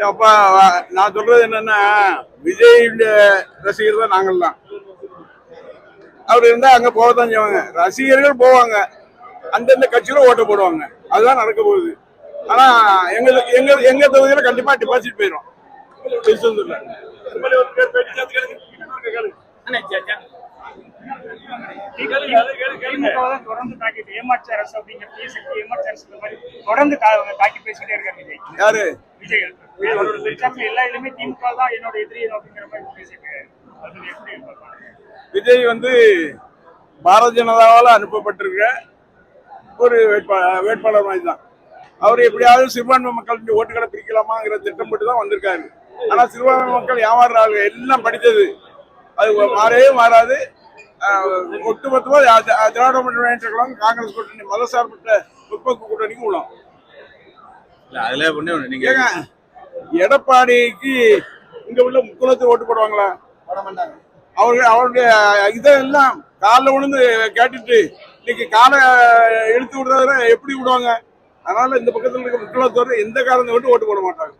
அப்ப நான் சொல்றது என்னன்னா, விஜய் ரசிகர் தான் நாங்கள்லாம். அவர் இருந்தா அங்க போகத்தான் செய்வாங்க. ரசிகர்கள் போவாங்க, அந்தந்த கட்சியில ஓட்டு போடுவாங்க. அதுதான் நடக்க போகுது. ஆனா எங்களுக்கு எங்க எங்க தொகுதியில கண்டிப்பா டிபாசிட் போயிடும். திருச்செந்தூர்ல தொடர்ந்து தாக்கிட்டு ஏமாற்று அரசு அப்படிங்கிற ஏமாற்று அரசு தொடர்ந்து தாக்கி பேசிட்டே இருக்காரு விஜய். யாரு? விஜய் எல்லா இதுலயுமே திமுக தான் என்னோட எதிரி அப்படிங்கிற மாதிரி பேசிட்டு விஜய் பாரதிய ஜனதாவால அனுப்பப்பட்டிருக்க ஒரு வேட்பாளர் மாதிரி தான். அவர் எப்படியாவது சிறுபான்மை மக்கள் ஓட்டுகளை பிரிக்கலாமாங்கிற திட்டம் போட்டு தான் வந்திருக்காரு. ஆனா சிறுபான்மை மக்கள் ஏமாறுறாங்க. எல்லாம் படித்தது அது மாறவே மாறாது. ஒட்டுமொத்தமா திராவிட முன்னேற்ற கழகம் காங்கிரஸ் கூட்டணி மதசார்பற்ற முற்போக்கு கூட்டணிக்கு உள்ளோம். எடப்பாடிக்கு இங்க உள்ள முக்குளத்து ஓட்டு போடுவாங்களா? அவருடைய இதெல்லாம் காலில் விழுந்து கேட்டுட்டு இன்னைக்கு காலை இழுத்து விடுறதுல எப்படி விடுவாங்க? அதனால இந்த பக்கத்துல இருக்க முக்குளத்தோடு எந்த காரணத்தை விட்டு ஓட்டு போட மாட்டாங்க.